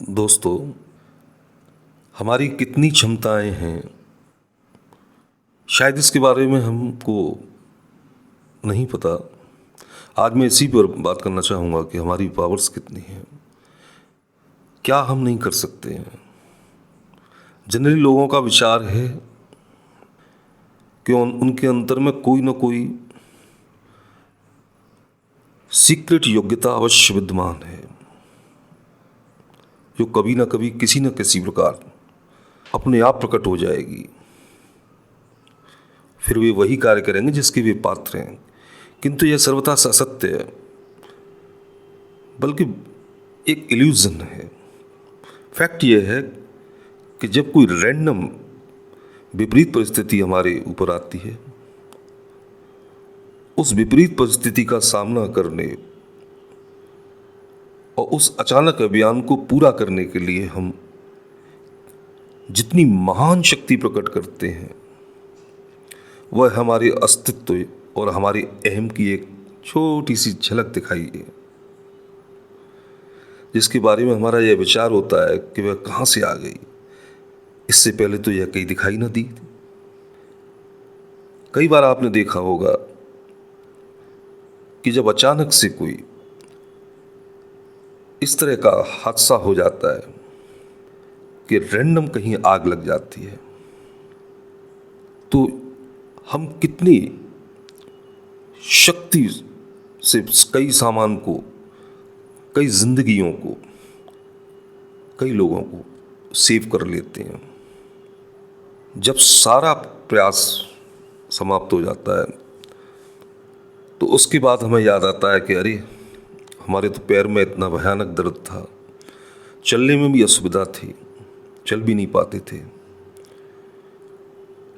दोस्तों, हमारी कितनी क्षमताएं हैं, शायद इसके बारे में हमको नहीं पता। आज मैं इसी पर बात करना चाहूँगा कि हमारी पावर्स कितनी हैं, क्या हम नहीं कर सकते हैं। जनरली लोगों का विचार है कि उनके अंदर में कोई ना कोई सीक्रेट योग्यता अवश्य विद्यमान है, जो कभी ना कभी किसी न किसी प्रकार अपने आप प्रकट हो जाएगी। फिर वे वही कार्य करेंगे जिसके वे पात्र हैं। किंतु यह सर्वथा असत्य है, बल्कि एक इल्यूजन है। फैक्ट यह है कि जब कोई रैंडम विपरीत परिस्थिति हमारे ऊपर आती है, उस विपरीत परिस्थिति का सामना करने और उस अचानक अभियान को पूरा करने के लिए हम जितनी महान शक्ति प्रकट करते हैं, वह हमारे अस्तित्व और हमारे अहम की एक छोटी सी झलक दिखाई है, जिसके बारे में हमारा यह विचार होता है कि वह कहाँ से आ गई। इससे पहले तो यह कहीं दिखाई ना दी। कई बार आपने देखा होगा कि जब अचानक से कोई इस तरह का हादसा हो जाता है कि रैंडम कहीं आग लग जाती है, तो हम कितनी शक्ति से कई सामान को, कई जिंदगियों को, कई लोगों को सेव कर लेते हैं। जब सारा प्रयास समाप्त हो जाता है, तो उसके बाद हमें याद आता है कि अरे, हमारे तो पैर में इतना भयानक दर्द था, चलने में भी असुविधा थी, चल भी नहीं पाते थे।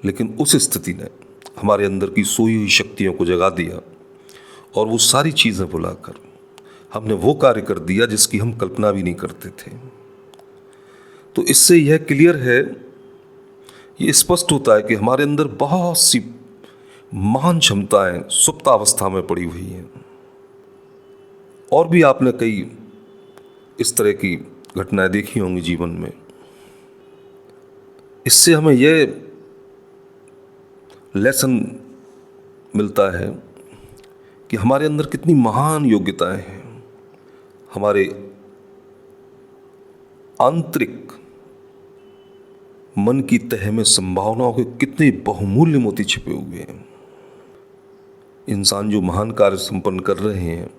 लेकिन उस स्थिति ने हमारे अंदर की सोई हुई शक्तियों को जगा दिया और वो सारी चीज़ें भुलाकर हमने वो कार्य कर दिया जिसकी हम कल्पना भी नहीं करते थे। तो इससे यह क्लियर है, ये स्पष्ट होता है कि हमारे अंदर बहुत सी महान क्षमताएं सुप्तावस्था में पड़ी हुई हैं। और भी आपने कई इस तरह की घटनाएं देखी होंगी जीवन में। इससे हमें यह लेसन मिलता है कि हमारे अंदर कितनी महान योग्यताएं हैं, हमारे आंतरिक मन की तह में संभावनाओं के कितने बहुमूल्य मोती छिपे हुए हैं। इंसान जो महान कार्य संपन्न कर रहे हैं,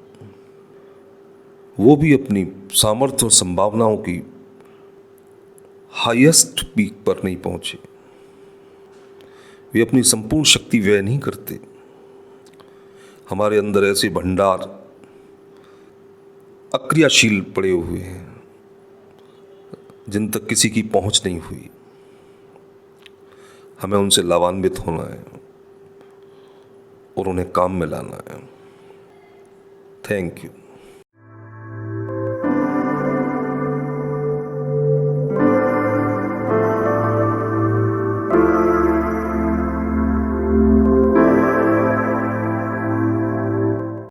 वो भी अपनी सामर्थ्य और संभावनाओं की हाईएस्ट पीक पर नहीं पहुंचे। वे अपनी संपूर्ण शक्ति व्यय नहीं करते। हमारे अंदर ऐसे भंडार अक्रियाशील पड़े हुए हैं जिन तक किसी की पहुंच नहीं हुई। हमें उनसे लाभान्वित होना है और उन्हें काम में लाना है। Thank you.